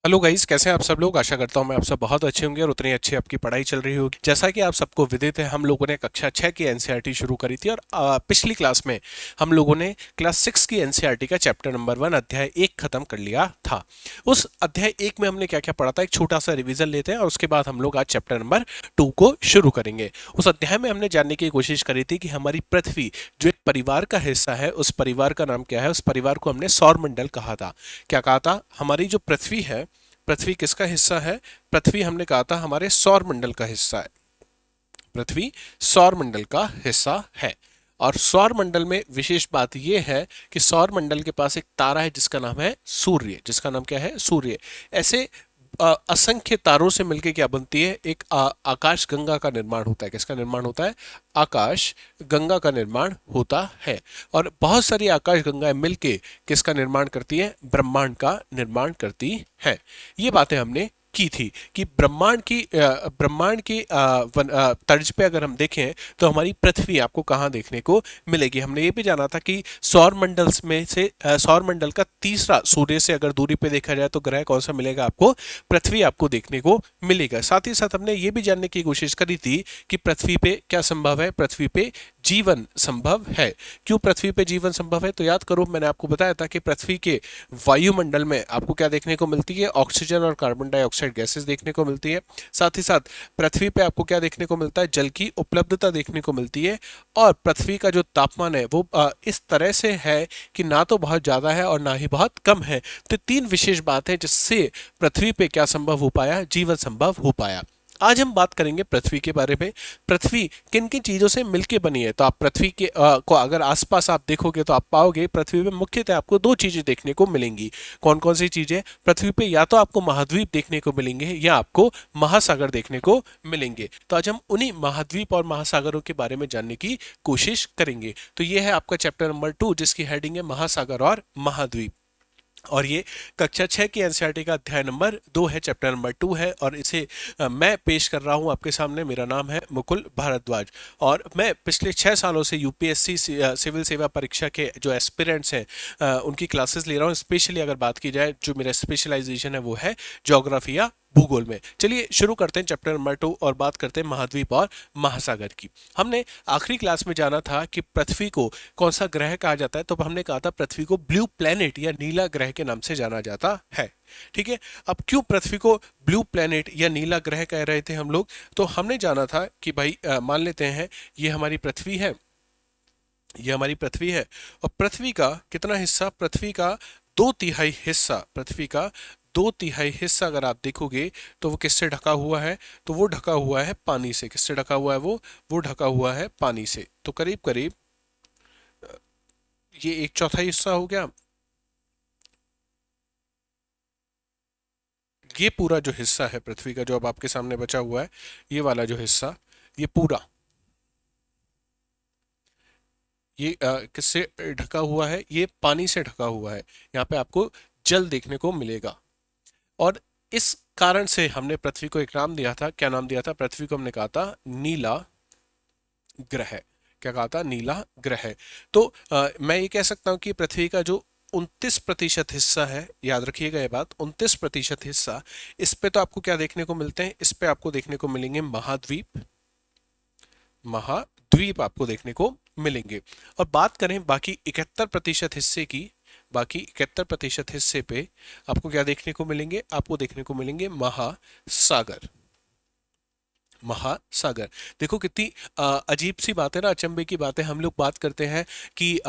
Hello guys, कैसे हैं आप सब लोग। आशा करता हूं मैं आप सब बहुत अच्छे होंगे और उतनी अच्छी आपकी पढ़ाई चल रही होगी। जैसा कि आप सबको विदित है, हम लोगों ने कक्षा 6 की एनसीईआरटी शुरू करी थी और पिछली क्लास में हम लोगों ने क्लास 6 की एनसीईआरटी का चैप्टर नंबर 1 अध्याय 1 खत्म कर लिया था। उस अध्याय 1 में हमने क्या क्या पढ़ा था, एक छोटा सा रिवीजन लेते हैं और उसके बाद हम लोग आज चैप्टर नंबर 2 को शुरू करेंगे। उस अध्याय में हमने जानने की कोशिश करी थी कि हमारी पृथ्वी जो एक परिवार का हिस्सा है, उस परिवार का नाम क्या है। उस परिवार को हमने सौर मंडल कहा था। क्या कहा था, हमारी जो पृथ्वी है, पृथ्वी किसका हिस्सा है। पृथ्वी हमने कहा था हमारे सौर मंडल का हिस्सा है। पृथ्वी सौर मंडल का हिस्सा है। और सौर मंडल में विशेष बात यह है कि सौर मंडल के पास एक तारा है जिसका नाम है सूर्य। जिसका नाम क्या है, सूर्य। ऐसे असंख्य तारों से मिलकर क्या बनती है, एक आकाश गंगा का निर्माण होता है। किसका निर्माण होता है, आकाश गंगा का निर्माण होता है। और बहुत सारी आकाश गंगाएं मिलके किसका निर्माण करती है, ब्रह्मांड का निर्माण करती हैं। ये बातें हमने की थी कि ब्रह्मांड की तर्ज पे अगर हम देखें तो हमारी पृथ्वी आपको कहाँ देखने को मिलेगी। हमने ये भी जाना था कि सौर मंडल में से सौर मंडल का तीसरा सूर्य से अगर दूरी पे देखा जाए तो ग्रह कौन सा मिलेगा आपको, पृथ्वी आपको देखने को मिलेगा। साथ ही साथ हमने ये भी जानने की कोशिश करी थी कि पृथ्वी पे क्या संभव है, पृथ्वी पे जीवन संभव है। क्यों पृथ्वी पे जीवन संभव है, तो याद करो मैंने आपको बताया था कि पृथ्वी के वायुमंडल में आपको क्या देखने को मिलती है, ऑक्सीजन और कार्बन डाइऑक्साइड गैसेस देखने को मिलती है। साथ ही साथ पृथ्वी पे आपको क्या देखने को मिलता है, जल की उपलब्धता देखने को मिलती है। और पृथ्वी का जो तापमान है वो इस तरह से है कि ना तो बहुत ज्यादा है और ना ही बहुत कम है। तो तीन विशेष बात है जिससे पृथ्वी पे क्या संभव हो पाया, जीवन संभव हो पाया। आज हम बात करेंगे पृथ्वी के बारे में। पृथ्वी किन किन चीजों से मिलके बनी है, तो आप पृथ्वी के को अगर आसपास आप देखोगे तो आप पाओगे पृथ्वी पे मुख्यतः आपको दो चीजें देखने को मिलेंगी। कौन कौन सी चीजें पृथ्वी पे, या तो आपको महाद्वीप देखने को मिलेंगे या आपको महासागर देखने को मिलेंगे। तो आज हम उन्हीं महाद्वीप और महासागरों के बारे में जानने की कोशिश करेंगे। तो ये है आपका चैप्टर नंबर 2 जिसकी हेडिंग है महासागर और महाद्वीप। और ये कक्षा 6 की एनसीईआरटी का अध्याय नंबर 2 है, चैप्टर नंबर 2 है। और इसे मैं पेश कर रहा हूँ आपके सामने। मेरा नाम है मुकुल भारद्वाज और मैं पिछले 6 सालों से यूपीएससी सिविल सेवा परीक्षा के जो एस्पिरेंट्स हैं उनकी क्लासेस ले रहा हूँ। स्पेशली अगर बात की जाए, जो मेरा स्पेशलाइजेशन है वो है ज्योग्राफी या भूगोल में। चलिए शुरू करते हैं चैप्टर नंबर 2 और बात करते हैं महाद्वीप और महासागर की। हमने आखिरी क्लास में जाना था कि पृथ्वी को कौन सा ग्रह कहा जाता है, तो हमने कहा था पृथ्वी को ब्लू प्लैनेट या नीला ग्रह के नाम से जाना जाता है। ठीक है, अब क्यों पृथ्वी को ब्लू प्लैनेट या नीला ग्रह कह रहे थे हम लोग, तो हमने जाना था कि भाई मान लेते हैं ये हमारी पृथ्वी है, ये हमारी पृथ्वी है। और पृथ्वी का कितना हिस्सा, पृथ्वी का 2/3 हिस्सा, पृथ्वी का 2/3 हिस्सा अगर आप देखोगे तो वो किससे ढका हुआ है, तो वो ढका हुआ है पानी से। किससे ढका हुआ है वो ढका हुआ है पानी से। तो करीब करीब ये 1/4 हिस्सा हो गया। ये पूरा जो हिस्सा है पृथ्वी का, जो अब आपके सामने बचा हुआ है, ये वाला जो हिस्सा, ये पूरा, ये किससे ढका हुआ है, ये पानी से ढका हुआ है। यहाँ पे आपको जल देखने को मिलेगा। और इस कारण से हमने पृथ्वी को एक नाम दिया था। क्या नाम दिया था पृथ्वी को, हमने कहा था नीला ग्रह। क्या कहा था, नीला ग्रह। तो मैं ये कह सकता हूं कि पृथ्वी का जो 29% हिस्सा है, याद रखिएगा ये बात, 29% हिस्सा, इस पे तो आपको क्या देखने को मिलते हैं, इस पे आपको देखने को मिलेंगे महाद्वीप। महाद्वीप आपको देखने को मिलेंगे। और बात करें बाकी 71% हिस्से की, बाकी 71% हिस्से पे आपको क्या देखने को मिलेंगे, आपको देखने को मिलेंगे महासागर। महासागर। देखो कितनी अजीब सी बात है ना, अचंभे की बात है। हम लोग बात करते हैं कि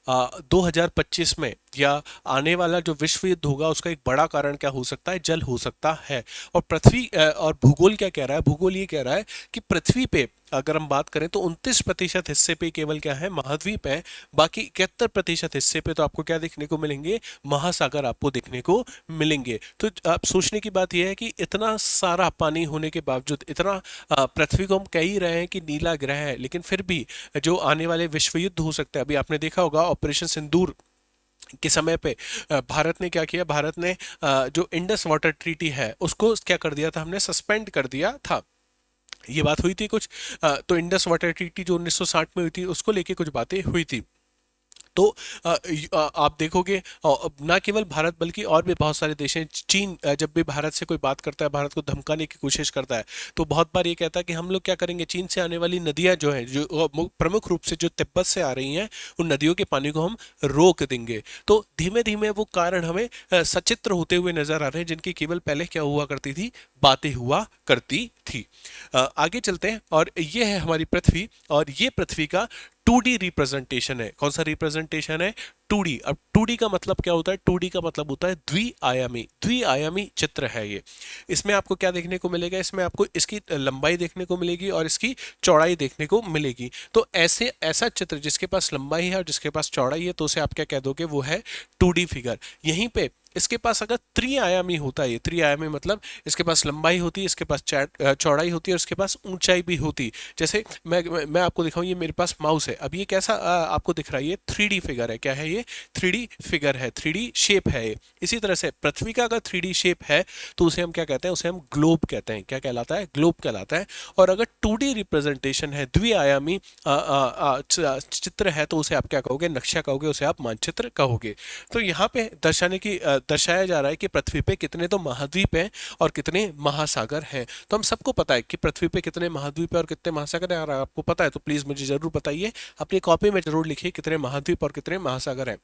2025 में या आने वाला जो विश्व युद्ध होगा उसका एक बड़ा कारण क्या हो सकता है, जल हो सकता है। और पृथ्वी और भूगोल क्या कह रहा है, भूगोल ये कह रहा है कि पृथ्वी पे अगर हम बात करें तो 29% हिस्से पे केवल क्या है, महाद्वीप है। बाकी 71% हिस्से पे तो आपको क्या देखने को मिलेंगे, महासागर आपको देखने को मिलेंगे। तो आप सोचने की बात यह है कि इतना सारा पानी होने के बावजूद, इतना पृथ्वी को हम कह ही रहे हैं कि नीला ग्रह है, लेकिन फिर भी जो आने वाले विश्व युद्ध हो सकता है, अभी आपने देखा होगा ऑपरेशन सिंदूर के समय पे भारत ने क्या किया, भारत ने जो इंडस वाटर ट्रीटी है उसको क्या कर दिया था, हमने सस्पेंड कर दिया था। ये बात हुई थी कुछ, तो इंडस वाटर ट्रीटी जो 1960 में हुई थी उसको लेके कुछ बातें हुई थी। तो आप देखोगे ना केवल भारत बल्कि और भी बहुत सारे देश हैं। चीन जब भी भारत से कोई बात करता है, भारत को धमकाने की कोशिश करता है, तो बहुत बार ये कहता है कि हम लोग क्या करेंगे, चीन से आने वाली नदियां जो हैं, जो प्रमुख रूप से जो तिब्बत से आ रही हैं, उन नदियों के पानी को हम रोक देंगे। तो धीमे धीमे वो कारण हमें सचित्र होते हुए नजर आ रहे हैं, जिनकी केवल पहले क्या हुआ करती थी, बातें हुआ करती थी। आगे चलते हैं, और ये है हमारी पृथ्वी, और ये पृथ्वी का 2D रिप्रेजेंटेशन है। कौन सा रिप्रेजेंटेशन है? 2D। अब 2D का मतलब क्या होता है? 2D का मतलब होता है द्विआयामी। द्विआयामी चित्र है ये। इसमें आपको क्या देखने को मिलेगा? इसमें आपको इसकी लंबाई देखने को मिलेगी और इसकी चौड़ाई देखने को मिलेगी। तो ऐसा चित्र जिसके पास लंबाई है और जिसके पास चौड़ाई है, तो उसे आप क्या कह दोगे? वो है 2D फिगर। यहीं पे इसके पास अगर त्रिआयामी होता है, ये त्रिआयामी मतलब इसके पास लंबाई होती है, इसके पास चौड़ाई होती है और इसके पास ऊंचाई भी होती। जैसे मैं आपको दिखाऊं, ये मेरे पास माउस है। अब ये कैसा आपको दिख रहा है? ये 3D फिगर है। क्या है ये? 3D फिगर है, 3D शेप है ये। इसी तरह से पृथ्वी का अगर 3D शेप है, तो उसे हम क्या कहते हैं? उसे हम ग्लोब कहते हैं। क्या कहलाता है? ग्लोब कहलाता है। और अगर 2D रिप्रेजेंटेशन है, द्विआयामी चित्र है, तो उसे आप क्या कहोगे? नक्शा कहोगे, उसे आप मानचित्र कहोगे। तो यहाँ पे दर्शाया जा रहा है कि पृथ्वी पे कितने तो महाद्वीप हैं और कितने महासागर हैं। तो हम सबको पता है कि पृथ्वी पे कितने महाद्वीप हैं और कितने महासागर हैं। अगर आपको पता है तो प्लीज मुझे जरूर बताइए, अपनी कॉपी में जरूर लिखिए कितने महाद्वीप और कितने महासागर हैं।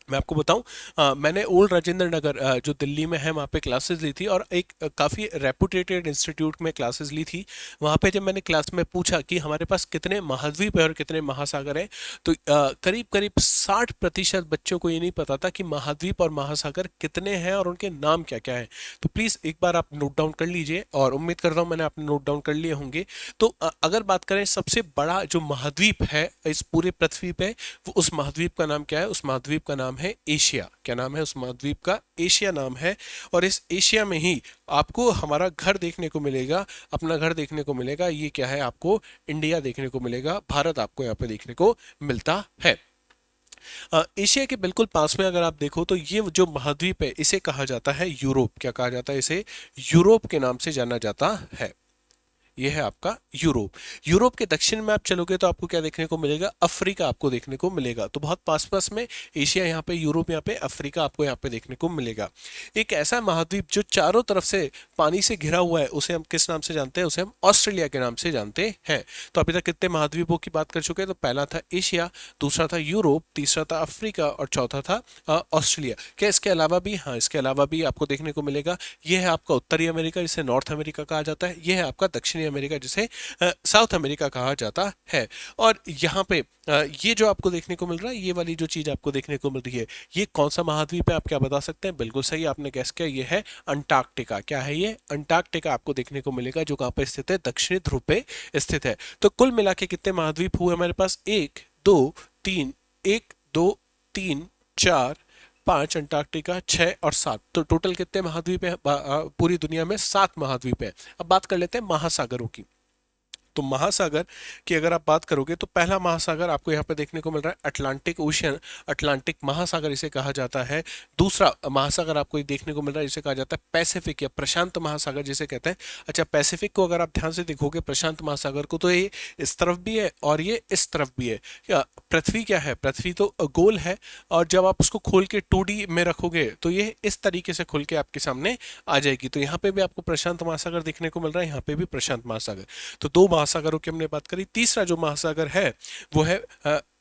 मैं आपको बताऊं, मैंने ओल्ड राजेंद्र नगर जो दिल्ली में है, वहाँ पे क्लासेस ली थी, और एक काफ़ी रेपुटेटेड इंस्टीट्यूट में क्लासेस ली थी। वहाँ पे जब मैंने क्लास में पूछा कि हमारे पास कितने महाद्वीप है और कितने महासागर हैं, तो करीब करीब 60% बच्चों को ये नहीं पता था कि महाद्वीप और महासागर कितने हैं और उनके नाम क्या क्या हैं। तो प्लीज़ एक बार आप नोट डाउन कर लीजिए, और उम्मीद करता हूँ मैंने आपने नोट डाउन कर लिए होंगे। तो अगर बात करें सबसे बड़ा जो महाद्वीप है इस पूरे पृथ्वी पे, वो उस महाद्वीप का नाम क्या है? उस महाद्वीप का नाम है एशिया। क्या नाम है उस महाद्वीप का? एशिया नाम है। और इस एशिया में ही आपको हमारा घर देखने को मिलेगा, अपना घर देखने को मिलेगा। ये क्या है? आपको इंडिया देखने को मिलेगा, भारत आपको यहाँ पे देखने को मिलता है। एशिया के बिल्कुल पास में अगर आप देखो, तो ये जो महाद्वीप है इसे कहा जाता है यूरोप। क्या कहा जाता है इसे? यूरोप के नाम से जाना जाता है। ये है आपका यूरोप। यूरोप के दक्षिण में आप चलोगे तो आपको क्या देखने को मिलेगा? अफ्रीका आपको देखने को मिलेगा। तो बहुत पास पास में एशिया यहाँ पे, यूरोप यहाँ पे, अफ्रीका आपको यहाँ पे देखने को मिलेगा। एक ऐसा महाद्वीप जो चारों तरफ से पानी से घिरा हुआ है, उसे हम किस नाम से जानते हैं? उसे हम ऑस्ट्रेलिया के नाम से जानते हैं। तो अभी तक कितने महाद्वीपों की बात कर चुके हैं? तो पहला था एशिया, दूसरा था यूरोप, तीसरा था अफ्रीका और चौथा था ऑस्ट्रेलिया। क्या इसके अलावा भी? हाँ, इसके अलावा भी आपको देखने को मिलेगा। ये है आपका उत्तरी अमेरिका, जिसे नॉर्थ अमेरिका कहा जाता है। यह है आपका दक्षिणी अमेरिका, जिसे साउथ अमेरिका कहा जाता है। और यहाँ पे ये जो आपको देखने को मिल रहा है, ये वाली जो चीज आपको देखने को मिल रही है, ये कौन सा महाद्वीप है? आप क्या बता सकते हैं? बिल्कुल सही आपने गैस किया, ये है अंटार्कटिका। क्या है ये? अंटार्कटिका आपको देखने को मिलेगा, जो कहाँ पे स्थित है? दक्षिणी ध्रुव पे स्थित है। तो कुल मिला के कितने महाद्वीप हुए हमारे पास? एक दो तीन, एक दो तीन चार पांच, अंटार्कटिका 6 और 7। तो टोटल कितने महाद्वीप हैं पूरी दुनिया में? 7 महाद्वीप हैं। अब बात कर लेते हैं महासागरों की। तो महासागर की अगर आप बात करोगे, तो पहला महासागर आपको यहाँ पे देखने को मिल रहा है अटलांटिक ओशियन, अटलांटिक महासागर इसे कहा जाता है। दूसरा महासागर आपको ये देखने को मिल रहा है, जिसे कहा जाता है पैसिफिक या प्रशांत महासागर जिसे कहते हैं। अच्छा, पैसिफिक को अगर आप ध्यान से देखोगे, प्रशांत महासागर को, तो ये इस तरफ भी है और ये इस तरफ भी है। क्या पृथ्वी क्या है? पृथ्वी तो गोल है, और जब आप उसको खोल के 2D में रखोगे तो ये इस तरीके से खुल के आपके सामने आ जाएगी। तो यहाँ पे भी आपको प्रशांत महासागर देखने को मिल रहा है, यहाँ पे भी प्रशांत महासागर। तो दो महासागरों की हमने बात करी। तीसरा जो महासागर है वो है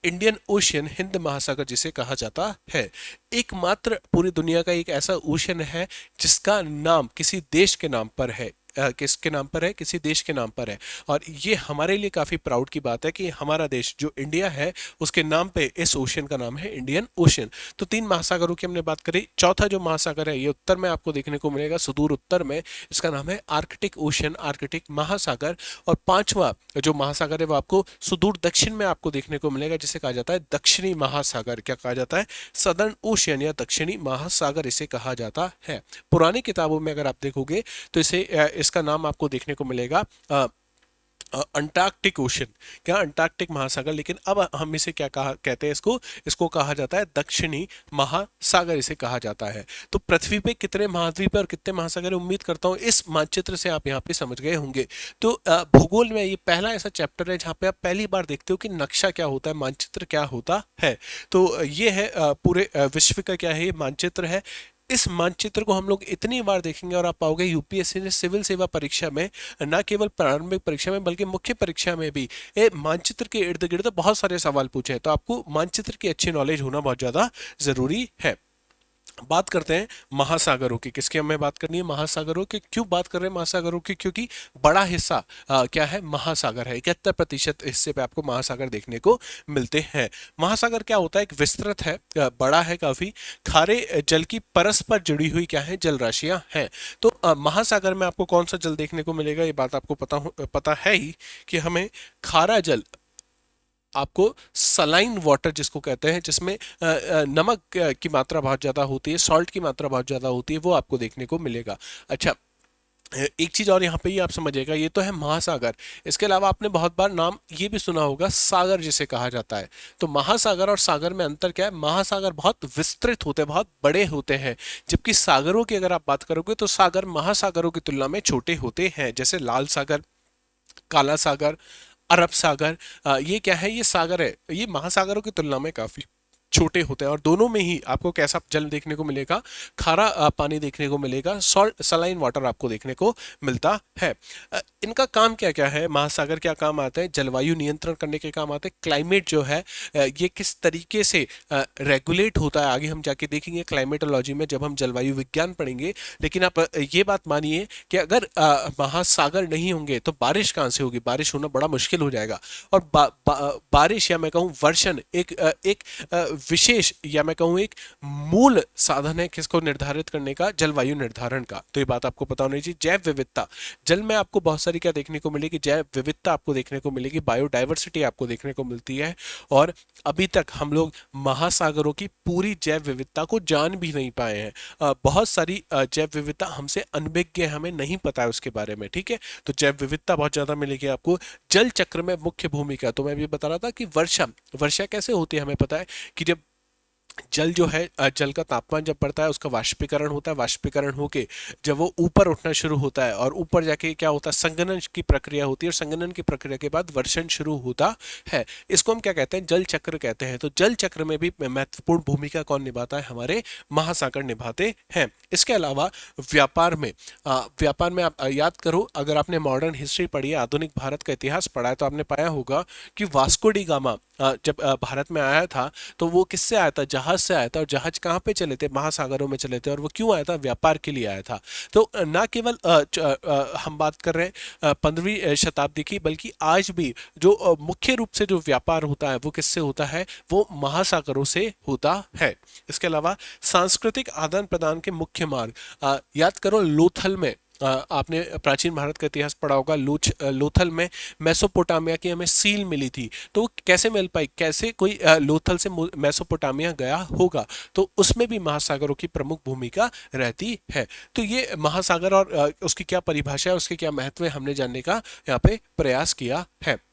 इंडियन ओशियन, हिंद महासागर जिसे कहा जाता है। एकमात्र पूरी दुनिया का एक ऐसा ओशियन है जिसका नाम किसी देश के नाम पर है। किसके नाम पर है? किसी देश के नाम पर है। और ये हमारे लिए काफी प्राउड की बात है कि हमारा देश जो इंडिया है, उसके नाम पे इस ओशियन का नाम है इंडियन ओशियन। तो 3 महासागरों की हमने बात करी। चौथा जो महासागर है, ये उत्तर में आपको देखने को मिलेगा, सुदूर उत्तर में। इसका नाम है आर्कटिक ओशियन, आर्कटिक महासागर। और 5वां जो महासागर है वो आपको सुदूर दक्षिण में आपको देखने को मिलेगा, जिसे कहा जाता है दक्षिणी महासागर। क्या कहा जाता है? सदर्न ओशियन या दक्षिणी महासागर इसे कहा जाता है। पुरानी किताबों में अगर आप देखोगे तो इसका नाम आपको देखने को मिलेगा अंटार्कटिक ओशन, क्या अंटार्कटिक महासागर, लेकिन अब हम इसे क्या कहा कहते हैं, इसको इसको कहा जाता है दक्षिणी महासागर, इसे कहा जाता है। तो पृथ्वी पे कितने महाद्वीप है और कितने महासागर है, उम्मीद करता हूँ इस मानचित्र से आप यहाँ पे समझ गए होंगे। तो भूगोल में ये पहला ऐसा चैप्टर है जहाँ पे आप पहली बार देखते हो कि नक्शा क्या होता है, मानचित्र क्या होता है। तो ये है पूरे विश्व का क्या है, ये मानचित्र है। इस मानचित्र को हम लोग इतनी बार देखेंगे और आप पाओगे यूपीएससी ने सिविल सेवा परीक्षा में, न केवल प्रारंभिक परीक्षा में बल्कि मुख्य परीक्षा में भी ये मानचित्र के इर्द गिर्द बहुत सारे सवाल पूछे हैं। तो आपको मानचित्र की अच्छी नॉलेज होना बहुत ज्यादा जरूरी है। बात करते हैं महासागरों की, किसकी हमें बात करनी है, महासागरों की। क्यों बात कर रहे हैं महासागरों की, क्योंकि बड़ा हिस्सा क्या है, महासागर है। 71% हिस्से पे आपको महासागर देखने को मिलते हैं। महासागर क्या होता है, एक विस्तृत है, बड़ा है काफी, खारे जल की परस्पर जुड़ी हुई क्या है, जल राशियां हैं। तो महासागर में आपको कौन सा जल देखने को मिलेगा, ये बात आपको पता है ही कि हमें खारा जल, आपको सलाइन वाटर जिसको कहते हैं, जिसमें नमक की मात्रा बहुत ज़्यादा होती है, सॉल्ट की मात्रा बहुत ज़्यादा होती है, वो आपको देखने को मिलेगा। अच्छा, एक चीज और यहाँ पे ये आप समझिएगा, ये तो है महासागर। इसके अलावा आपने बहुत बार नाम ये भी सुना होगा सागर जिसे कहा जाता है। तो महासागर और सागर में अंतर क्या है, महासागर बहुत विस्तृत होते हैं, बहुत बड़े होते हैं, जबकि सागरों की अगर आप बात करोगे तो सागर महासागरों की तुलना में छोटे होते हैं। जैसे लाल सागर, काला सागर, अरब सागर, ये क्या है, ये सागर है, ये महासागरों की तुलना में काफी छोटे होते हैं। और दोनों में ही आपको कैसा जल देखने को मिलेगा, खारा पानी देखने को मिलेगा, सॉल्ट सलाइन वाटर आपको देखने को मिलता है। इनका काम क्या क्या है, महासागर क्या काम आते हैं, जलवायु नियंत्रण करने के काम आते हैं। क्लाइमेट जो है ये किस तरीके से रेगुलेट होता है, आगे हम जाके देखेंगे क्लाइमेटोलॉजी में जब हम जलवायु विज्ञान पढ़ेंगे। लेकिन आप ये बात मानिए कि अगर महासागर नहीं होंगे तो बारिश कहाँ से होगी, बारिश होना बड़ा मुश्किल हो जाएगा। और बारिश या मैं कहूँ वर्षण एक विशेष या मैं कहूँ एक मूल साधन है किसको निर्धारित करने का, जलवायु निर्धारण का। तो ये बात आपको पता होनी चाहिए। जैव विविधता, जल में आपको बहुत सारी क्या देखने को मिलेगी, जैव विविधता आपको देखने को मिलेगी, बायोडाइवर्सिटी आपको देखने को मिलती है। और अभी तक हम लोग महासागरों की पूरी जैव विविधता को जान भी नहीं पाए हैं। बहुत सारी जैव विविधता हमसे अनभिज्ञ है, हमें नहीं पता है उसके बारे में, ठीक है। तो जैव विविधता बहुत ज्यादा मिलेगी आपको। जल चक्र में मुख्य भूमिका, तो मैं भी बता रहा था कि वर्षा वर्षा कैसे होती है, हमें पता है कि जब जल जो है जल का तापमान जब बढ़ता है उसका वाष्पीकरण होता है, वाष्पीकरण होके जब वो ऊपर उठना शुरू होता है और ऊपर जाके क्या होता है, संघनन की प्रक्रिया होती है, और संघनन की प्रक्रिया के बाद वर्षण शुरू होता है। इसको हम क्या कहते हैं, जल चक्र कहते हैं। तो जल चक्र में भी महत्वपूर्ण भूमिका कौन निभाता है, हमारे महासागर निभाते हैं। इसके अलावा व्यापार में व्यापार में आप याद करो, अगर आपने मॉडर्न हिस्ट्री पढ़ी है, आधुनिक भारत का इतिहास पढ़ा है, तो आपने पाया होगा कि वास्को डी गामा जब भारत में आया था तो वो किससे आया था, जहाज से आया था। और जहाज कहाँ पे चले थे, महासागरों में चले थे। और वो क्यों आया था, व्यापार के लिए आया था। तो ना केवल हम बात कर रहे हैं 15वीं शताब्दी की, बल्कि आज भी जो मुख्य रूप से जो व्यापार होता है वो किससे होता है, वो महासागरों से होता है। इसके अलावा सांस्कृतिक आदान प्रदान के मुख्य मार्ग, याद करो लोथल में आपने प्राचीन भारत का इतिहास पढ़ा होगा। लोथल में मेसोपोटामिया की हमें सील मिली थी। तो वो कैसे मिल पाई, कैसे कोई लोथल से मेसोपोटामिया गया होगा, तो उसमें भी महासागरों की प्रमुख भूमिका रहती है। तो ये महासागर और उसकी क्या परिभाषा है, उसके क्या महत्व है, हमने जानने का यहाँ पे प्रयास किया है।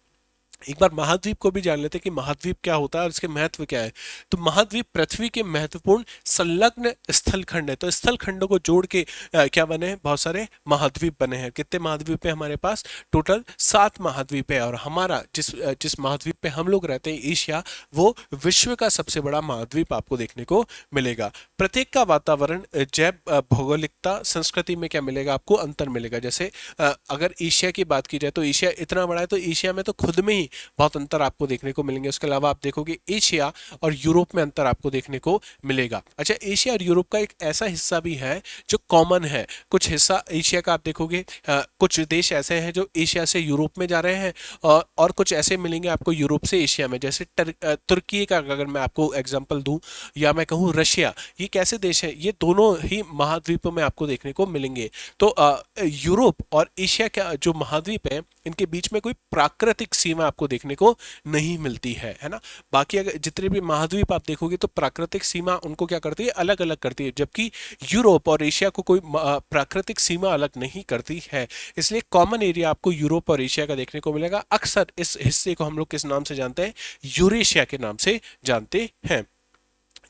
एक बार महाद्वीप को भी जान लेते हैं कि महाद्वीप क्या होता है और इसके महत्व क्या है। तो महाद्वीप पृथ्वी के महत्वपूर्ण संलग्न स्थल खंड है। तो स्थल खंडों को जोड़ के क्या बने हैं, बहुत सारे महाद्वीप बने हैं। कितने महाद्वीप है हमारे पास, टोटल 7 महाद्वीप है। और हमारा जिस जिस महाद्वीप पे हम लोग रहते हैं, एशिया, वो विश्व का सबसे बड़ा महाद्वीप आपको देखने को मिलेगा। प्रत्येक का वातावरण, जैव भौगोलिकता, संस्कृति में क्या मिलेगा आपको, अंतर मिलेगा। जैसे अगर एशिया की बात की जाए तो एशिया इतना बड़ा है, तो एशिया में तो खुद में ही बहुत अंतर आपको देखने को मिलेंगे। उसके अलावा आप देखोगे एशिया और यूरोप में अंतर आपको देखने को मिलेगा। अच्छा, एशिया और यूरोप का एक ऐसा हिस्सा भी है जो कॉमन है। कुछ हिस्सा एशिया का आप देखोगे, कुछ देश ऐसे हैं जो एशिया से यूरोप में जा रहे हैं, और कुछ ऐसे मिलेंगे आपको यूरोप से एशिया में। जैसे तुर्की का अगर मैं आपको एग्जांपल दूं, या मैं कहूं रशिया, ये कैसे देश है, ये दोनों ही महाद्वीपों में आपको देखने को मिलेंगे। तो यूरोप और एशिया का जो महाद्वीप है, इनके बीच में कोई प्राकृतिक सीमा आपको देखने को नहीं मिलती है ना। बाकी अगर जितने भी महाद्वीप आप देखोगे तो प्राकृतिक सीमा उनको क्या करती है, अलग अलग करती है, जबकि यूरोप और एशिया को कोई प्राकृतिक सीमा अलग नहीं करती है। इसलिए कॉमन एरिया आपको यूरोप और एशिया का देखने को मिलेगा। अक्सर इस हिस्से को हम लोग किस नाम से जानते हैं, यूरेशिया के नाम से जानते हैं।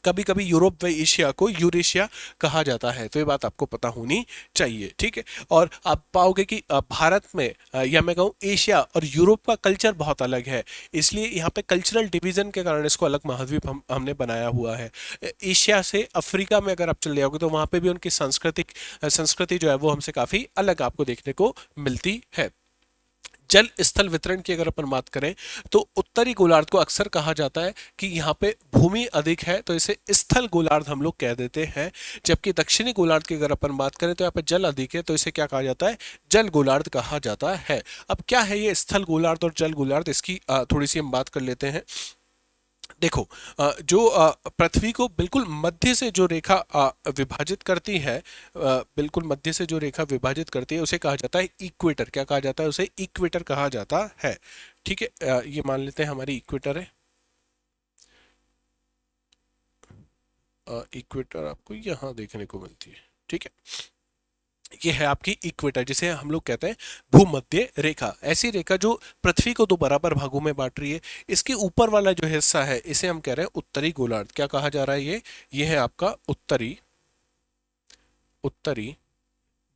कभी कभी यूरोप व एशिया को यूरेशिया कहा जाता है, तो ये बात आपको पता होनी चाहिए, ठीक है। और आप पाओगे कि भारत में या मैं कहूँ एशिया और यूरोप का कल्चर बहुत अलग है, इसलिए यहाँ पे कल्चरल डिवीजन के कारण इसको अलग महाद्वीप हमने बनाया हुआ है। एशिया से अफ्रीका में अगर आप चले जाओगे तो वहाँ पे भी उनकी संस्कृति जो है वो हमसे काफ़ी अलग आपको देखने को मिलती है। जल स्थल वितरण की अगर अपन बात करें तो उत्तरी गोलार्ध को अक्सर कहा जाता है कि यहाँ पे भूमि अधिक है, तो इसे स्थल गोलार्ध हम लोग कह देते हैं। जबकि दक्षिणी गोलार्ध की अगर अपन बात करें तो यहाँ पे जल अधिक है, तो इसे क्या कहा जाता है, जल गोलार्ध कहा जाता है। अब क्या है ये स्थल गोलार्ध और जल गोलार्ध, इसकी थोड़ी सी हम बात कर लेते हैं। देखो जो पृथ्वी को बिल्कुल मध्य से जो रेखा विभाजित करती है, बिल्कुल मध्य से जो रेखा विभाजित करती है उसे कहा जाता है इक्वेटर। क्या कहा जाता है, उसे इक्वेटर कहा जाता है, ठीक है। ये मान लेते हैं हमारी इक्वेटर है। इक्वेटर आपको यहाँ देखने को मिलती है, ठीक है। ये है आपकी इक्वेटर, जिसे हम लोग कहते हैं भूमध्य रेखा। ऐसी रेखा जो पृथ्वी को दो बराबर भागों में बांट रही है। इसके ऊपर वाला जो हिस्सा है इसे हम कह रहे हैं उत्तरी गोलार्ध। क्या कहा जा रहा है, ये है आपका उत्तरी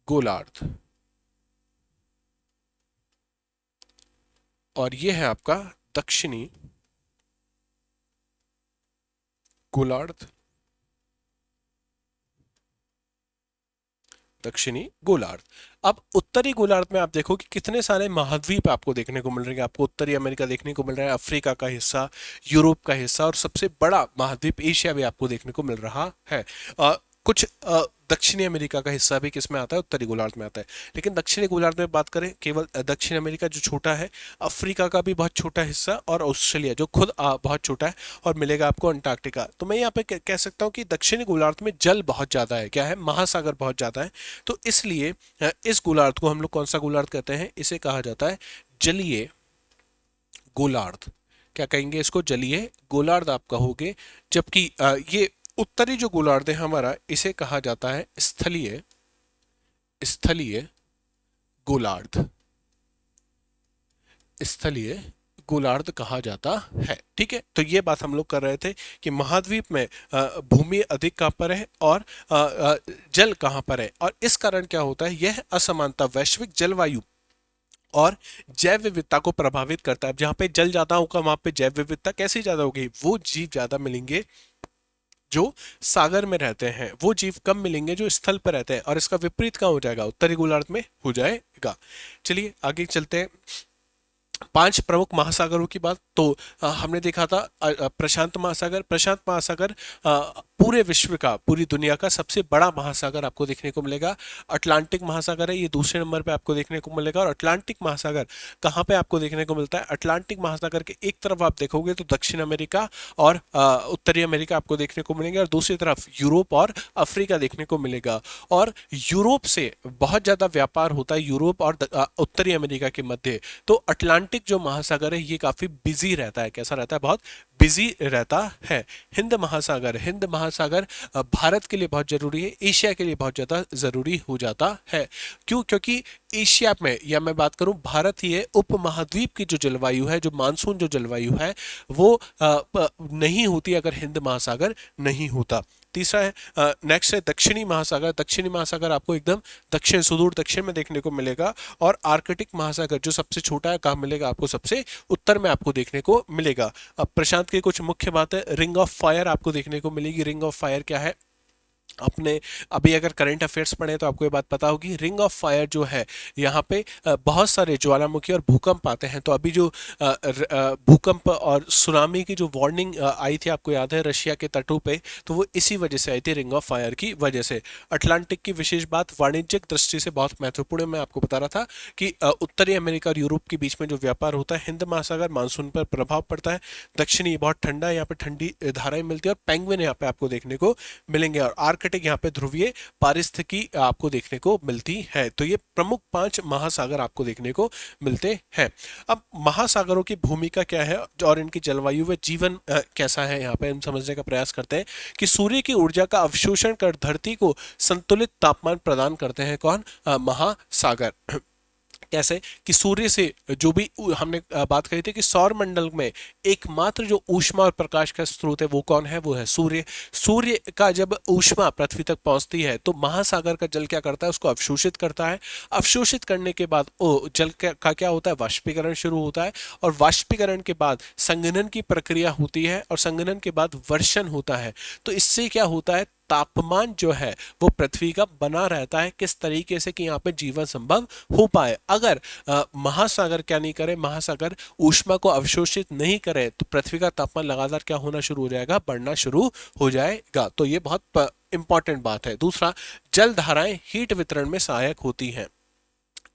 गोलार्ध, और ये है आपका दक्षिणी गोलार्ध, दक्षिणी गोलार्ध। अब उत्तरी गोलार्ध में आप देखो कि कितने सारे महाद्वीप आपको देखने को मिल रहे हैं। आपको उत्तरी अमेरिका देखने को मिल रहा है, अफ्रीका का हिस्सा, यूरोप का हिस्सा, और सबसे बड़ा महाद्वीप एशिया भी आपको देखने को मिल रहा है। कुछ दक्षिणी अमेरिका का हिस्सा भी किस में आता है, उत्तरी गोलार्ध में आता है। लेकिन दक्षिणी गोलार्ध में बात करें, केवल दक्षिण अमेरिका जो छोटा है, अफ्रीका का भी बहुत छोटा हिस्सा, और ऑस्ट्रेलिया जो खुद बहुत छोटा है, और मिलेगा आपको अंटार्कटिका। तो मैं यहाँ पे कह सकता हूँ कि दक्षिणी गोलार्ध में जल बहुत ज्यादा है, क्या है, महासागर बहुत ज्यादा है। तो इसलिए इस गोलार्ध को हम लोग कौन सा गोलार्ध कहते हैं, इसे कहा जाता है जलीय गोलार्ध। क्या कहेंगे इसको, जलीय गोलार्ध आप कहोगे। जबकि ये उत्तरी जो गोलार्ध है हमारा, इसे कहा जाता है स्थलीय गोलार्ध। स्थलीय गोलार्ध कहा जाता है, ठीक है। तो ये बात हम लोग कर रहे थे कि महाद्वीप में भूमि अधिक कहाँ पर है और जल कहाँ पर है, और इस कारण क्या होता है, यह असमानता वैश्विक जलवायु और जैव विविधता को प्रभावित करता है। जहां पे जल ज्यादा होगा वहां पे जैव विविधता कैसी ज्यादा होगी, वो जीव ज्यादा मिलेंगे जो सागर में रहते हैं, वो जीव कम मिलेंगे जो स्थल पर रहते हैं। और इसका विपरीत कहाँ हो जाएगा, उत्तरी गोलार्ध में हो जाएगा। चलिए आगे चलते हैं। 5 प्रमुख महासागरों की बात, तो हमने देखा था प्रशांत महासागर पूरे विश्व का, पूरी दुनिया का सबसे बड़ा महासागर आपको देखने को मिलेगा। अटलांटिक महासागर है, ये दूसरे नंबर पे आपको देखने को मिलेगा। और अटलांटिक महासागर कहाँ पे आपको देखने को मिलता है, अटलांटिक महासागर के एक तरफ आप देखोगे तो दक्षिण अमेरिका और उत्तरी अमेरिका आपको देखने को मिलेंगे, और दूसरी तरफ यूरोप और अफ्रीका देखने को मिलेगा। और यूरोप से बहुत ज्यादा व्यापार होता है, यूरोप और उत्तरी अमेरिका के मध्य। तो अटलांटिक जो महासागर है ये काफी बिजी रहता है, कैसा रहता है, बहुत बिजी रहता है। हिंद महासागर भारत के लिए बहुत जरूरी है, एशिया के लिए बहुत ज्यादा जरूरी हो जाता है। क्यों, क्योंकि एशिया में, या मैं बात करूं भारत ही है, उपमहाद्वीप की जो जलवायु है, जो मानसून जो जलवायु है, वो नहीं होती अगर हिंद महासागर नहीं होता। तीसरा है, नेक्स्ट है दक्षिणी महासागर आपको एकदम दक्षिण, सुदूर दक्षिण में देखने को मिलेगा। और आर्कटिक महासागर जो सबसे छोटा है, कहाँ मिलेगा आपको, सबसे उत्तर में आपको देखने को मिलेगा। अब प्रशांत की कुछ मुख्य बातें, रिंग ऑफ फायर आपको देखने को मिलेगी। रिंग ऑफ फायर क्या है, अपने अभी अगर करंट अफेयर्स पढ़े तो आपको ये बात पता होगी। रिंग ऑफ फायर जो है, यहाँ पे बहुत सारे ज्वालामुखी और भूकंप आते हैं। तो अभी जो भूकंप और सुनामी की जो वार्निंग आई थी, आपको याद है, रशिया के तटों पे, तो वो इसी वजह से आई थी, रिंग ऑफ फायर की वजह से। अटलांटिक की विशेष बात, वाणिज्यिक दृष्टि से बहुत महत्वपूर्ण है। मैं आपको बता रहा था कि उत्तरी अमेरिका और यूरोप के बीच में जो व्यापार होता है, हिंद महासागर मानसून पर प्रभाव पड़ता है। दक्षिणी बहुत ठंडा है, यहाँ पे ठंडी धाराएं मिलती है, और पेंगुइन यहाँ पे आपको देखने को मिलेंगे। और आर्कटिक आर्कटिक यहाँ पे ध्रुवीय पारिस्थितिकी आपको देखने को मिलती है। तो ये प्रमुख 5 महासागर आपको देखने को मिलते हैं। अब महासागरों की भूमिका क्या है और इनकी जलवायु व जीवन कैसा है, यहाँ पे हम समझने का प्रयास करते हैं कि सूर्य की ऊर्जा का अवशोषण कर धरती को संतुलित तापमान प्रदान करते हैं कौन, महासागर। कैसे कि सूर्य से जो भी हमने बात करी थी कि सौर मंडल में एकमात्र जो ऊष्मा और प्रकाश का स्रोत है वो कौन है, वो है सूर्य। सूर्य का जब ऊष्मा पृथ्वी तक पहुंचती है तो महासागर का जल क्या करता है, उसको अवशोषित करता है। अवशोषित करने के बाद जल का क्या होता है, वाष्पीकरण शुरू होता है, और वाष्पीकरण के बाद संघनन की प्रक्रिया होती है, और संघनन के बाद वर्षण होता है। तो इससे क्या होता है, तापमान जो है वो पृथ्वी का बना रहता है, किस तरीके से कि यहाँ पे जीवन संभव हो पाए। अगर महासागर क्या नहीं करे, महासागर ऊष्मा को अवशोषित नहीं करे तो पृथ्वी का तापमान लगातार क्या होना शुरू हो जाएगा, बढ़ना शुरू हो जाएगा। तो ये बहुत इंपॉर्टेंट बात है। दूसरा, जल धाराएं हीट वितरण में सहायक होती हैं।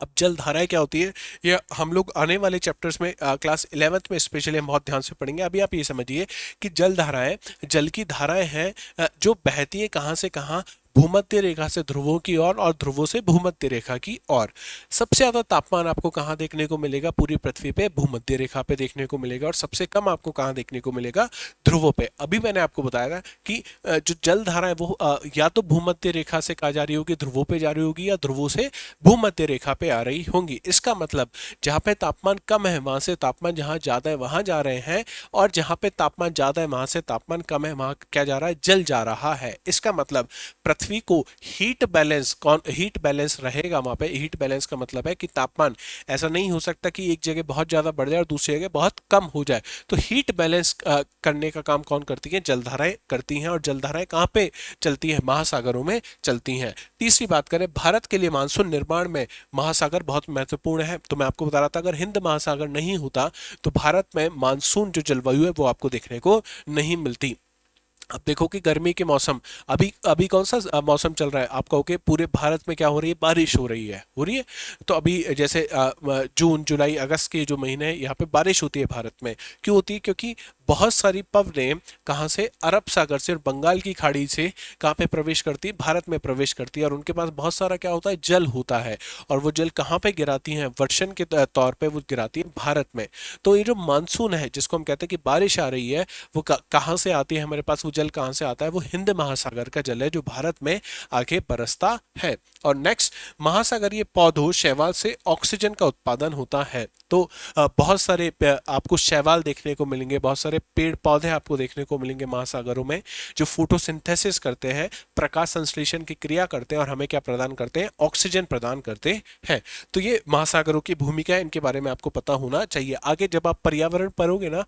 अब जल धाराएं क्या होती है, ये हम लोग आने वाले चैप्टर्स में क्लास 11th में स्पेशली हम बहुत ध्यान से पढ़ेंगे। अभी आप ये समझिए कि जल धाराएं, जल की धाराएं हैं जो बहती है कहाँ से कहाँ, भूमध्य रेखा से ध्रुवों की ओर और ध्रुवों से भूमध्य रेखा की ओर। सबसे ज्यादा तापमान आपको कहाँ देखने को मिलेगा, पूरी पृथ्वी पे भूमध्य रेखा पे देखने को मिलेगा, और सबसे कम आपको कहाँ देखने को मिलेगा, ध्रुवों पे। अभी मैंने आपको बताया था कि जो जल धारा है वो या तो भूमध्य रेखा से कहा जा रही होगी, ध्रुवों पे जा रही होगी, या ध्रुवों से भूमध्य रेखा पे आ रही होंगी। इसका मतलब जहाँ पे तापमान कम है वहां से तापमान जहाँ ज्यादा है वहां जा रहे हैं, और जहाँ पे तापमान ज्यादा है वहां से तापमान कम है वहां क्या जा रहा है, जल जा रहा है। इसका मतलब पृथ्वी को हीट बैलेंस रहेगा वहां पे। हीट बैलेंस का मतलब है कि तापमान ऐसा नहीं हो सकता कि एक जगह बहुत ज्यादा बढ़ जाए और दूसरी जगह बहुत कम हो जाए। तो हीट बैलेंस करने का काम कौन करती है, जलधाराएं करती हैं, और जलधाराएं कहाँ पे चलती हैं, महासागरों में चलती हैं। तीसरी बात करें, भारत के लिए मानसून निर्माण में महासागर बहुत महत्वपूर्ण है। तो मैं आपको बता रहा था अगर हिंद महासागर नहीं होता तो भारत में मानसून जो जलवायु है वो आपको देखने को नहीं मिलती। अब देखो कि गर्मी के मौसम, अभी अभी कौन सा मौसम चल रहा है, आप कहो कि पूरे भारत में क्या हो रही है, बारिश हो रही है। तो अभी जैसे जून जुलाई अगस्त के जो महीने हैं यहाँ पे बारिश होती है भारत में। क्यों होती है, क्योंकि बहुत सारी पवनें कहाँ से, अरब सागर से और बंगाल की खाड़ी से कहाँ पे प्रवेश करती है, भारत में प्रवेश करती है, और उनके पास बहुत सारा क्या होता है, जल होता है, और वो जल कहाँ पे गिराती हैं, वर्षण के तौर पे वो गिराती है भारत में। तो ये जो मानसून है जिसको हम कहते हैं कि बारिश आ रही है, वो कहाँ से आती है हमारे पास, वो जल कहाँ से आता है, वो हिंद महासागर का जल है जो भारत में आके बरसता है। और नेक्स्ट, महासागरीय पौधों शैवाल से ऑक्सीजन का उत्पादन होता है। तो बहुत सारे आपको शैवाल देखने को मिलेंगे, बहुत सारे पेड़ पौधे आपको देखने को मिलेंगे महासागरों में, जो फोटोसिंथेसिस करते हैं, प्रकाश संश्लेषण की क्रिया करते हैं, और हमें क्या प्रदान करते हैं, ऑक्सीजन प्रदान करते हैं। तो ये महासागरों की भूमिका है, इनके बारे में आपको पता होना चाहिए। आगे जब आप पर्यावरण पढ़ोगे ना,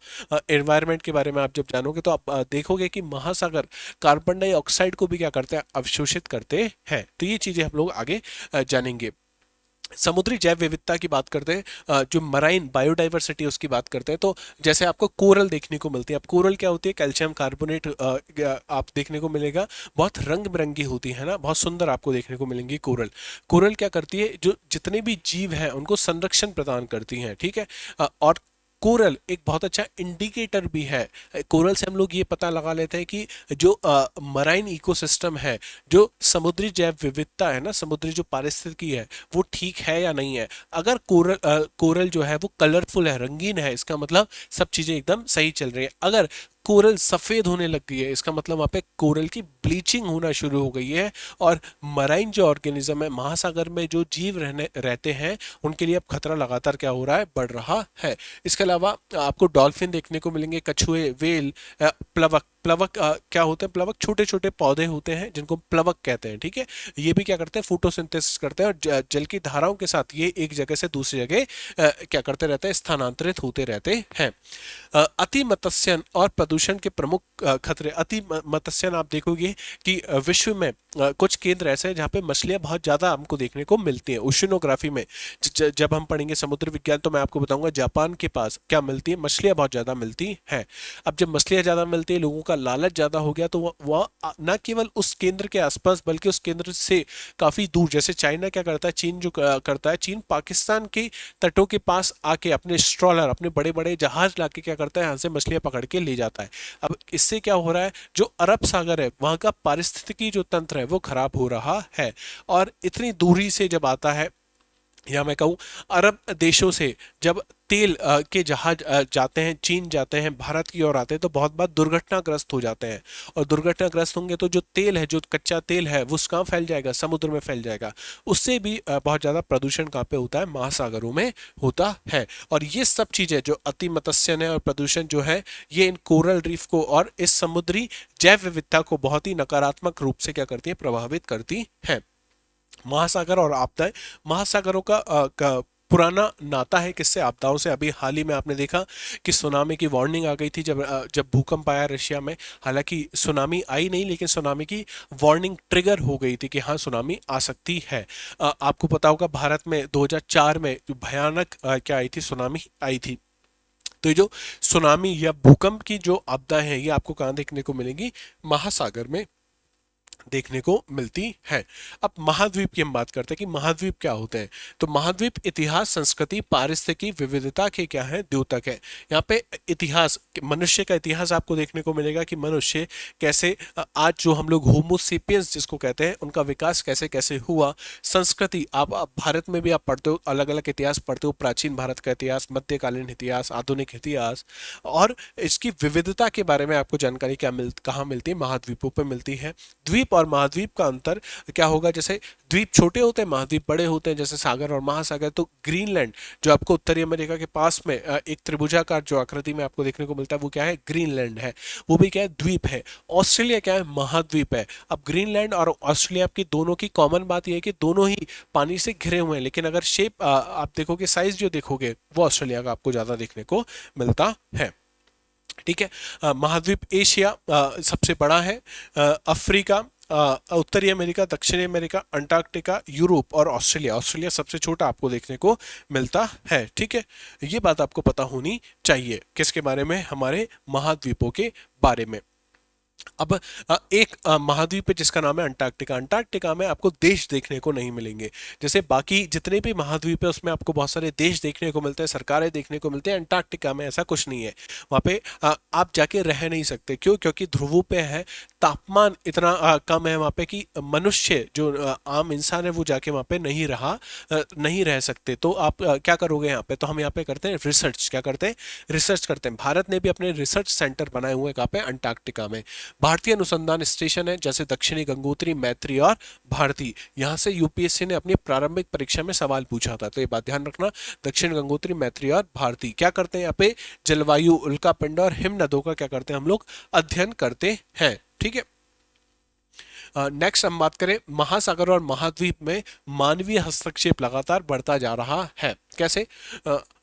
एनवायरनमेंट के बारे में आप जब जानोगे तो आप देखोगे कि महासागर कार्बन डाइऑक्साइड को भी क्या करते हैं, अवशोषित करते हैं। तो ये चीजें हम लोग आगे जानेंगे। समुद्री जैव विविधता की बात करते हैं, जो मराइन बायोडाइवर्सिटी उसकी बात करते हैं, तो जैसे आपको कोरल देखने को मिलती है। अब कोरल क्या होती है, कैल्शियम कार्बोनेट आप देखने को मिलेगा, बहुत रंग बिरंगी होती है ना, बहुत सुंदर आपको देखने को मिलेंगी कोरल। कोरल क्या करती है, जो जितने भी जीव हैं उनको संरक्षण प्रदान करती हैं, ठीक है। और कोरल एक बहुत अच्छा इंडिकेटर भी है। कोरल से हम लोग ये पता लगा लेते हैं कि जो मराइन इकोसिस्टम है, जो समुद्री जैव विविधता है ना, समुद्री जो पारिस्थितिकी है वो ठीक है या नहीं है। अगर कोरल जो है वो कलरफुल है, रंगीन है, इसका मतलब सब चीजें एकदम सही चल रही है। अगर कोरल सफेद होने लग गई है, इसका मतलब वहां पे कोरल की ब्लीचिंग होना शुरू हो गई है, और मराइन जो ऑर्गेनिज्म है, महासागर में जो जीव रहते हैं, उनके लिए अब खतरा लगातार क्या हो रहा है, बढ़ रहा है। इसके अलावा आपको डॉल्फिन देखने को मिलेंगे, कछुए, वेल, प्लवक। प्लवक क्या होते हैं, प्लवक छोटे छोटे पौधे होते हैं जिनको प्लवक कहते हैं, ठीक है। ये भी क्या करते हैं, फोटोसिंथेसिस करते हैं, और जल की धाराओं के साथ ये एक जगह से दूसरी जगह क्या करते रहते हैं, स्थानांतरित होते रहते हैं। अति मत्स्यन और प्रदूषण के प्रमुख खतरे। अति मत्स्यन आप देखोगे कि विश्व में कुछ केंद्र ऐसे हैं जहाँ पे मछलियां बहुत ज्यादा हमको देखने को मिलती हैं। ओशिनोग्राफी में जब हम पढ़ेंगे समुद्र विज्ञान तो मैं आपको बताऊंगा जापान के पास क्या मिलती है, मछलियां बहुत ज्यादा मिलती हैं। अब जब मछलियां ज्यादा मिलती है, लोगों का का लालच ज़्यादा हो गया तो वह न केवल उस केंद्र के आसपास बल्कि उस केंद्र से काफ़ी दूर, जैसे चाइना क्या करता है, चीन जो करता है, चीन पाकिस्तान के तटों के पास आके अपने स्ट्रॉलर, अपने बड़े बड़े जहाज लाके क्या करता है, यहाँ से मछलियां पकड़ के ले जाता है। अब इससे क्या हो रहा है, जो अरब सागर है वहाँ का पारिस्थितिकी जो तंत्र है वो खराब हो रहा है। और इतनी दूरी से जब आता है, या मैं कहूँ अरब देशों से जब तेल के जहाज जाते हैं, चीन जाते हैं, भारत की ओर आते हैं, तो बहुत बार दुर्घटनाग्रस्त हो जाते हैं। और दुर्घटनाग्रस्त होंगे तो जो तेल है, जो कच्चा तेल है, वो कहाँ फैल जाएगा, समुद्र में फैल जाएगा। उससे भी बहुत ज़्यादा प्रदूषण कहाँ पे होता है, महासागरों में होता है। और ये सब चीज़ें जो अति मत्स्यन है और प्रदूषण जो है, ये इन कोरल रीफ को और इस समुद्री जैव विविधता को बहुत ही नकारात्मक रूप से क्या करती है, प्रभावित करती है। महासागर और आपदाएं, महासागरों का पुराना नाता है किससे, आपदाओं से। अभी हाल ही में आपने देखा कि सुनामी की वार्निंग आ गई थी जब भूकंप आया रशिया में। हालांकि सुनामी आई नहीं, लेकिन सुनामी की वार्निंग ट्रिगर हो गई थी कि हाँ सुनामी आ सकती है। आपको पता होगा भारत में 2004 में जो भयानक क्या आई थी, सुनामी आई थी। तो ये जो सुनामी या भूकंप की जो आपदाएं हैं, ये आपको कहाँ देखने को मिलेंगी, महासागर में देखने को मिलती है। अब महाद्वीप की हम बात करते हैं कि महाद्वीप क्या होते हैं। तो महाद्वीप इतिहास, संस्कृति, पारिस्थितिकी विविधता के क्या है, द्योतक है। यहाँ पे इतिहास, मनुष्य का इतिहास आपको देखने को मिलेगा कि मनुष्य कैसे आज जो हम लोग होमो सेपियंस जिसको कहते हैं, उनका विकास कैसे कैसे हुआ। संस्कृति, आप भारत में भी आप पढ़ते हो, अलग अलग इतिहास पढ़ते हो, प्राचीन भारत का इतिहास, मध्यकालीन इतिहास, आधुनिक इतिहास। और इसकी विविधता के बारे में आपको जानकारी कहाँ मिलती है, महाद्वीपों पर मिलती है। द्वीप और महाद्वीप का अंतर क्या होगा, जैसे द्वीप छोटे होते हैं, महाद्वीप बड़े होते हैं, जैसे सागर और महासागर। तो ग्रीनलैंड जो आपको उत्तरी अमेरिका के पास में एक त्रिभुजाकार जो आकृति में आपको देखने को मिलता है, वो क्या है, ग्रीनलैंड है। वो भी क्या है, द्वीप है। ऑस्ट्रेलिया क्या है, महाद्वीप है। अब ग्रीनलैंड और ऑस्ट्रेलिया की दोनों की कॉमन बात यह है कि दोनों ही पानी से घिरे हुए हैं, लेकिन अगर शेप आप देखोगे, साइज जो देखोगे, वो ऑस्ट्रेलिया का आपको ज्यादा देखने को मिलता है। ठीक है। महाद्वीप एशिया सबसे बड़ा है। अफ्रीका, उत्तरी अमेरिका, दक्षिणी अमेरिका, अंटार्कटिका, यूरोप और ऑस्ट्रेलिया, ऑस्ट्रेलिया सबसे छोटा आपको देखने को मिलता है। ठीक है, ये बात आपको पता होनी चाहिए किसके बारे में, हमारे महाद्वीपों के बारे में। अब एक महाद्वीप है जिसका नाम है अंटार्कटिका। अंटार्कटिका में आपको देश देखने को नहीं मिलेंगे। जैसे बाकी जितने भी महाद्वीप है उसमें आपको बहुत सारे देश देखने को मिलते हैं, सरकारें देखने को मिलती हैं। अंटार्कटिका में ऐसा कुछ नहीं है। वहाँ पे आप जाके रह नहीं सकते। क्यों? क्योंकि ध्रुवों पे है, तापमान इतना कम है वहाँ पे कि मनुष्य जो आम इंसान है वो जाके वहाँ पे नहीं रह सकते। तो आप क्या करोगे यहाँ पे? तो हम यहाँ पे करते हैं रिसर्च। क्या करते हैं? रिसर्च करते हैं। भारत ने भी अपने रिसर्च सेंटर बनाए हुए हैं कहाँ पे? अंटार्कटिका में। भारतीय अनुसंधान स्टेशन है जैसे दक्षिणी गंगोत्री, मैत्री और भारती। यहाँ से यूपीएससी ने अपनी प्रारंभिक परीक्षा में सवाल पूछा था, तो ये बात ध्यान रखना। दक्षिण गंगोत्री, मैत्री और भारती क्या करते हैं यहाँ पे? जलवायु, उल्कापिंड और हिम नदों का क्या करते हैं हम लोग? अध्ययन करते हैं। ठीक है। नेक्स्ट हम बात करें महासागर और महाद्वीप में मानवीय हस्तक्षेप लगातार बढ़ता जा रहा है। कैसे?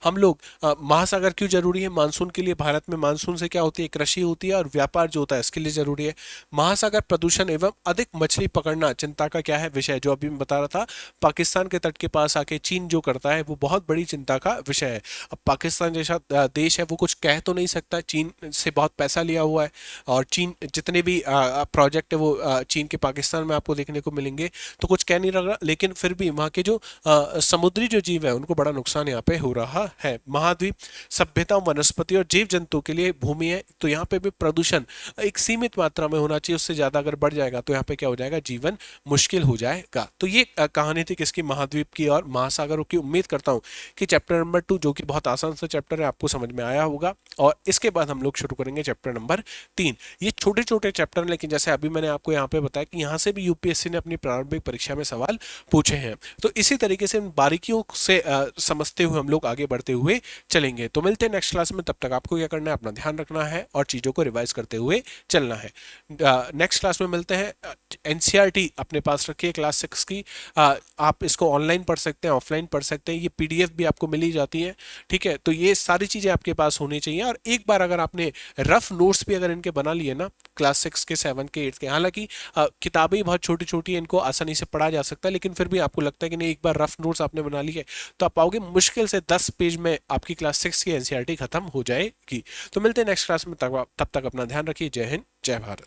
हम लोग महासागर क्यों जरूरी है मानसून के लिए? भारत में मानसून से क्या होती है? कृषि होती है और व्यापार जो होता है इसके लिए जरूरी है। महासागर प्रदूषण एवं अधिक मछली पकड़ना चिंता का क्या है? विषय। जो अभी मैं बता रहा था, पाकिस्तान के तट के पास आके चीन जो करता है वो बहुत बड़ी चिंता का विषय है। अब पाकिस्तान जैसा देश है वो कुछ कह तो नहीं सकता, चीन से बहुत पैसा लिया हुआ है और चीन जितने भी प्रोजेक्ट है वो चीन के पाकिस्तान में आपको देखने को मिलेंगे, तो कुछ कह नहीं रहा। लेकिन फिर भी वहाँ के जो समुद्री जो जीव है उनको बड़ा नुकसान यहाँ पे हो रहा है। महाद्वीप सभ्यता, वनस्पति और जीव जंतु के लिए भूमि है, तो यहाँ पे भी प्रदूषण एक सीमित मात्रा में होना चाहिए। उससे ज्यादा अगर बढ़ जाएगा तो यहाँ पे क्या हो जाएगा? जीवन मुश्किल हो जाएगा। तो ये कहानी थी किसकी? महाद्वीप की और महासागरों की। उम्मीद करता हूँ कि चैप्टर नंबर 2 जो कि बहुत आसान सा चैप्टर है आपको समझ में आया होगा। और इसके बाद हम लोग शुरू करेंगे चैप्टर नंबर 3। ये छोटे छोटे चैप्टर, लेकिन जैसे अभी मैंने आपको यहाँ पे बताया कि यहाँ से भी यूपीएससी ने अपनी प्रारंभिक परीक्षा में सवाल पूछे हैं। तो इसी तरीके से बारीकियों से समझते हुए हम लोग आगे बढ़ते हुए चलेंगे। तो मिलते हैं नेक्स्ट क्लास में। तब तक आपको क्या करना है? अपना ध्यान रखना है और चीजों को रिवाइज करते हुए चलना है। नेक्स्ट क्लास में मिलते हैं। एनसीईआरटी अपने पास रखिए क्लास 6 की। आप इसको ऑनलाइन पढ़ सकते हैं, ऑफलाइन पढ़ सकते हैं। ये पीडीएफ भी आपको मिली जाती है। ठीक है, तो ये सारी चीजें आपके पास होनी चाहिए। और एक बार अगर आपने रफ नोट्स भी अगर इनके बना लिए ना, क्लास 6 के, 7 के, 8 के। हालांकि किताबें बहुत छोटी छोटी हैं, इनको आसानी से पढ़ा जा सकता है, लेकिन फिर भी आपको लगता है कि नहीं, एक बार रफ नोट्स आपने बना लिए तो आप पाओगे मुश्किल से 10 पेज में आपकी क्लास 6 की एनसीईआरटी खत्म हो जाएगी। तो मिलते हैं नेक्स्ट क्लास में, तब तक अपना ध्यान रखिए। जय हिंद, जय भारत।